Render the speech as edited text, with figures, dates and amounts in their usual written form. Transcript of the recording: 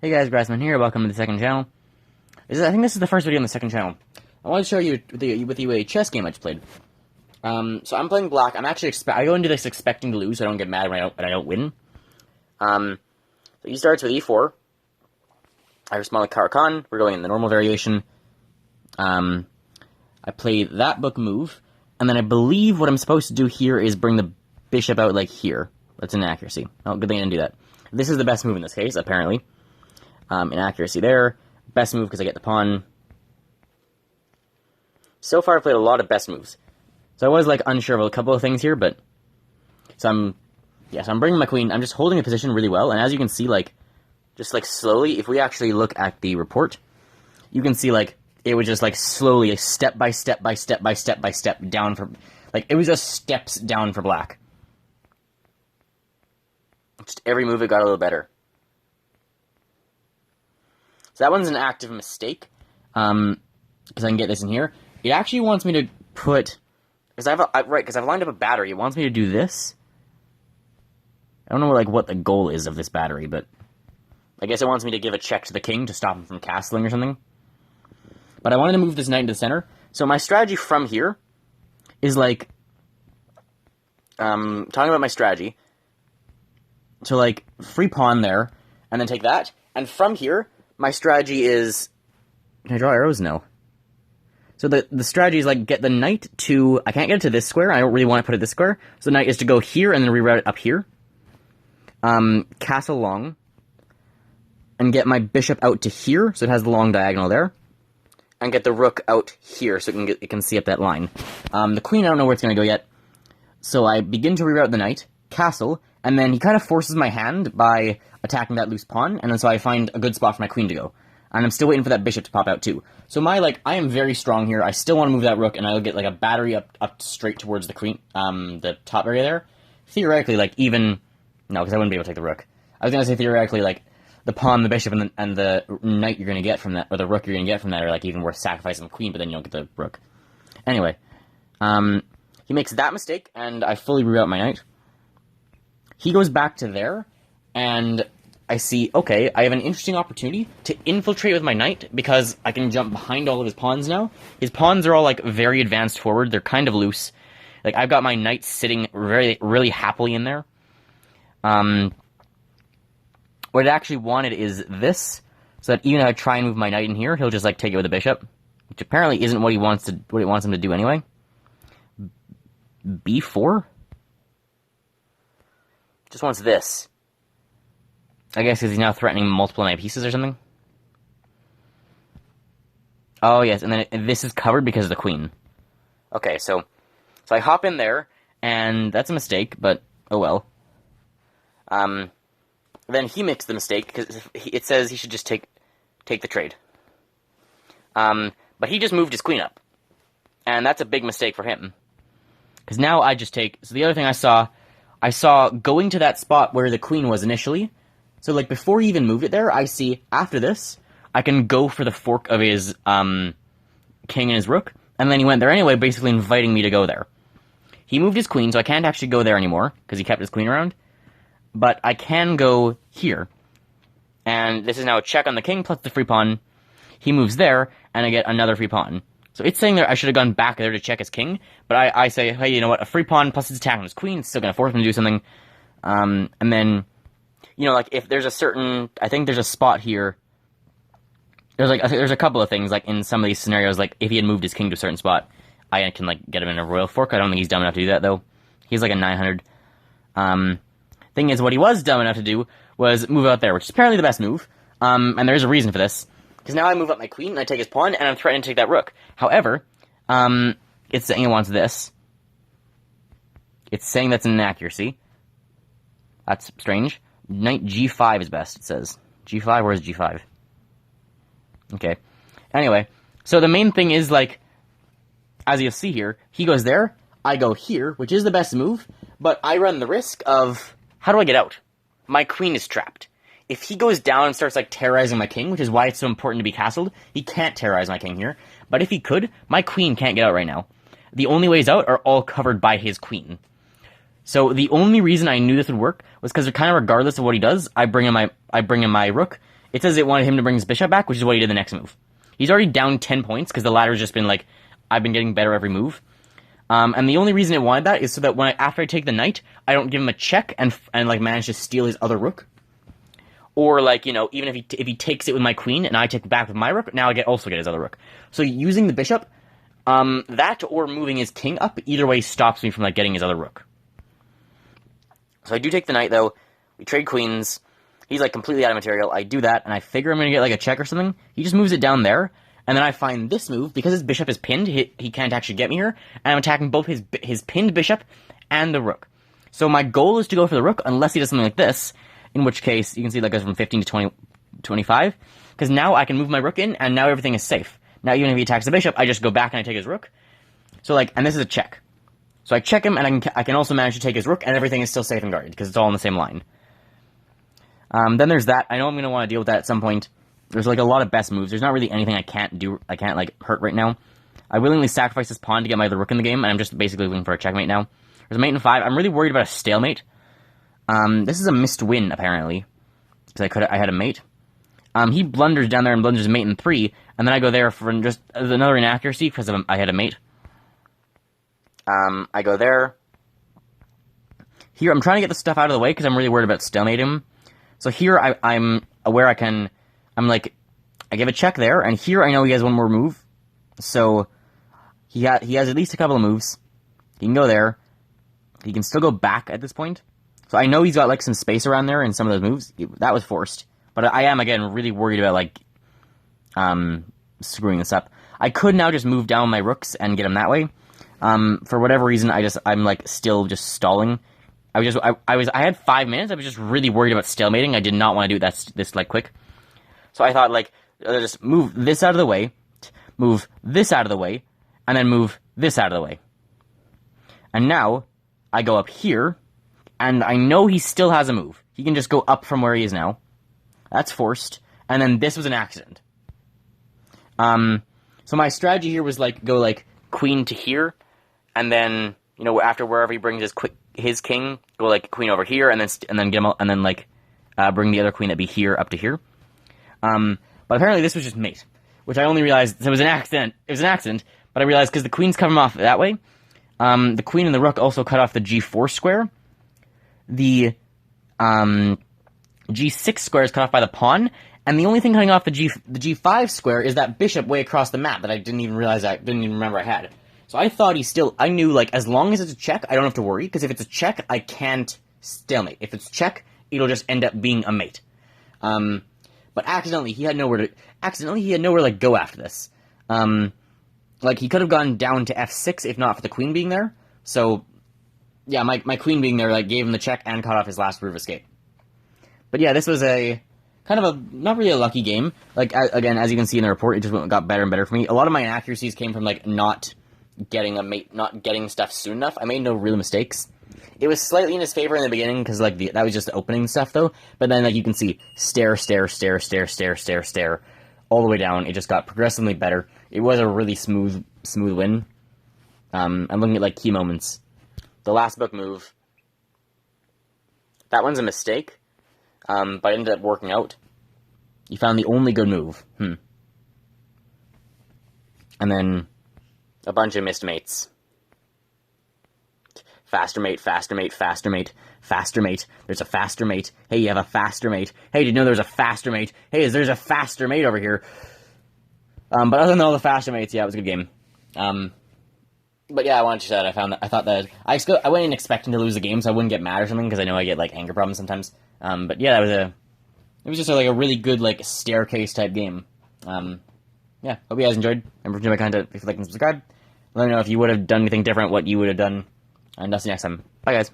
Hey guys, Grassman here. Welcome to the second channel. I think this is the first video on the second channel. I want to show you with you a chess game I just played. So I'm playing black. I go into this expecting to lose, so I don't get mad when I don't win. So he starts with e4. I respond with Caro-Kann. We're going in the normal variation. I play that book move, and then I believe what I'm supposed to do here is bring the bishop out like here. That's inaccuracy. Oh, good thing I didn't do that. This is the best move in this case, apparently. Inaccuracy there. Best move because I get the pawn. So far I've played a lot of best moves. So I was unsure of a couple of things here, but so I'm bringing my queen. I'm just holding the position really well, and as you can see, just slowly, if we actually look at the report, you can see it was just slowly, step by step by step by step by step down for it was just steps down for black. Just every move it got a little better. So that one's an active mistake, because I can get this in here. It actually wants me to put, because I've lined up a battery. It wants me to do this. I don't know what the goal is of this battery, but I guess it wants me to give a check to the king to stop him from castling or something. But I wanted to move this knight into the center. So my strategy from here is talking about my strategy. So free pawn there, and then take that. And from here, my strategy is, can I draw arrows? No. So the strategy is get the knight to, I can't get it to this square. I don't really want to put it this square. So the knight is to go here and then reroute it up here. Castle long. And get my bishop out to here, so it has the long diagonal there. And get the rook out here, so it can see up that line. The queen, I don't know where it's going to go yet. So I begin to reroute the knight, castle, and then he kind of forces my hand by attacking that loose pawn, and then so I find a good spot for my queen to go. And I'm still waiting for that bishop to pop out too. So I am very strong here. I still want to move that rook, and I'll get a battery up straight towards the queen, the top area there. Theoretically, no, because I wouldn't be able to take the rook. I was going to say theoretically, the pawn, the bishop, and the knight you're going to get from that, or the rook you're going to get from that are even worth sacrificing the queen, but then you don't get the rook. Anyway, he makes that mistake, and I fully reroute my knight. He goes back to there, and I see, okay, I have an interesting opportunity to infiltrate with my knight, because I can jump behind all of his pawns now. His pawns are all, very advanced forward. They're kind of loose. I've got my knight sitting really happily in there. What I actually wanted is this, so that even if I try and move my knight in here, he'll just, take it with the bishop, which apparently isn't what he wants him to do anyway. B4? Just wants this. I guess because he's now threatening multiple of my pieces or something. Oh, yes, and then this is covered because of the queen. Okay, so I hop in there, and that's a mistake, but oh well. Then he makes the mistake, because it says he should just take the trade. But he just moved his queen up. And that's a big mistake for him. Because now I just take... So the other thing I saw going to that spot where the queen was initially. So, before he even moved it there, I see, after this, I can go for the fork of his king and his rook. And then he went there anyway, basically inviting me to go there. He moved his queen, so I can't actually go there anymore, because he kept his queen around. But I can go here. And this is now a check on the king plus the free pawn. He moves there, and I get another free pawn. So it's saying there I should have gone back there to check his king, but I say, hey, you know what, a free pawn plus his attack on his queen is still going to force him to do something. And then, if there's a certain, I think there's a spot here, there's a couple of things, in some of these scenarios, if he had moved his king to a certain spot, I can, get him in a royal fork. I don't think he's dumb enough to do that, though. He's a 900. Thing is, what he was dumb enough to do was move out there, which is apparently the best move, and there's a reason for this. Because now I move up my queen, and I take his pawn, and I'm threatening to take that rook. However, it's saying it wants this. It's saying that's an inaccuracy. That's strange. Knight g5 is best, it says. G5, where's g5? Okay. Anyway, so the main thing is, as you'll see here, he goes there, I go here, which is the best move, but I run the risk of, how do I get out? My queen is trapped. If he goes down and starts, terrorizing my king, which is why it's so important to be castled, he can't terrorize my king here. But if he could, my queen can't get out right now. The only ways out are all covered by his queen. So the only reason I knew this would work was because kind of regardless of what he does, I bring in my rook it says it wanted him to bring his bishop back, which is what he did the next move. He's already down 10 points, because the ladder's just been like, I've been getting better every move. And the only reason it wanted that is so that after I take the knight, I don't give him a check and like manage to steal his other rook. Or like, you know, even if he takes it with my queen and I take it back with my rook, now I also get his other rook. So using the bishop, that or moving his king up, either way stops me from like getting his other rook. So I do take the knight though. We trade queens. He's like completely out of material. I do that and I figure I'm gonna get like a check or something. He just moves it down there. And then I find this move, because his bishop is pinned, he can't actually get me here, and I'm attacking both his pinned bishop and the rook. So my goal is to go for the rook, unless he does something like this, in which case, you can see that goes from 15 to 25, because now I can move my rook in, and now everything is safe. Now even if he attacks the bishop, I just go back and I take his rook. So like, and this is a check. So I check him, and I can also manage to take his rook, and everything is still safe and guarded, because it's all on the same line. Then there's that. I know I'm going to want to deal with that at some point. There's like a lot of best moves. There's not really anything I can't do. I can't like hurt right now. I willingly sacrifice this pawn to get my other rook in the game, and I'm just basically looking for a checkmate now. There's a mate in 5. I'm really worried about a stalemate. This is a missed win apparently, because I had a mate. He blunders down there and blunders a mate in 3, and then I go there for just another inaccuracy because I had a mate. I go there. Here I'm trying to get the stuff out of the way because I'm really worried about stalemating him. So here I'm aware I give a check there, and here I know he has one more move. So he has at least a couple of moves. He can go there. He can still go back at this point. So I know he's got like some space around there in some of those moves. That was forced. But I am again really worried about like screwing this up. I could now just move down my rooks and get him that way. For whatever reason I'm like still just stalling. I had 5 minutes. I was just really worried about stalemating. I did not want to do this like quick. So I thought, like, just move this out of the way, move this out of the way, and then move this out of the way. And now, I go up here, and I know he still has a move. He can just go up from where he is now. That's forced. And then this was an accident. So my strategy here was, like, go, like, queen to here, and then, you know, after wherever he brings his king, go, like, queen over here, and then get him, and then, like, bring the other queen that'd be here up to here. But apparently this was just mate, which I only realized it was an accident. It was an accident, but I realized because the queen's coming off that way, the queen and the rook also cut off the g4 square. The g6 square is cut off by the pawn, and the only thing cutting off the g5 square is that bishop way across the map that I didn't even remember I had. So I thought I knew, like, as long as it's a check, I don't have to worry, because if it's a check, I can't stalemate. If it's check, it'll just end up being a mate. But accidentally, he had nowhere to like, go after this. Like, he could have gone down to f6 if not for the queen being there. So, yeah, my queen being there, like, gave him the check and cut off his last route of escape. But yeah, this was a kind of not really a lucky game. Like, again, as you can see in the report, it just got better and better for me. A lot of my inaccuracies came from, like, not getting a mate, not getting stuff soon enough. I made no real mistakes. It was slightly in his favor in the beginning, because, like, that was just the opening stuff, though. But then, like, you can see, stare, all the way down. It just got progressively better. It was a really smooth win. I'm looking at, like, key moments. The last book move. That one's a mistake, but it ended up working out. You found the only good move. And then a bunch of missed mates. Faster mate. There's a faster mate. Hey, you have a faster mate. Hey, did you know there's a faster mate? Hey, there's a faster mate over here. But other than all the faster mates, yeah, it was a good game. But yeah, I wanted to say that I went in expecting to lose the game, so I wouldn't get mad or something, because I know I get, like, anger problems sometimes. But yeah, it was just like a really good, like, staircase type game. Yeah, hope you guys enjoyed. Remember to enjoy my content if you like and subscribe. Let me know if you would have done anything different, what you would have done. And I'll see you next time. Bye, guys.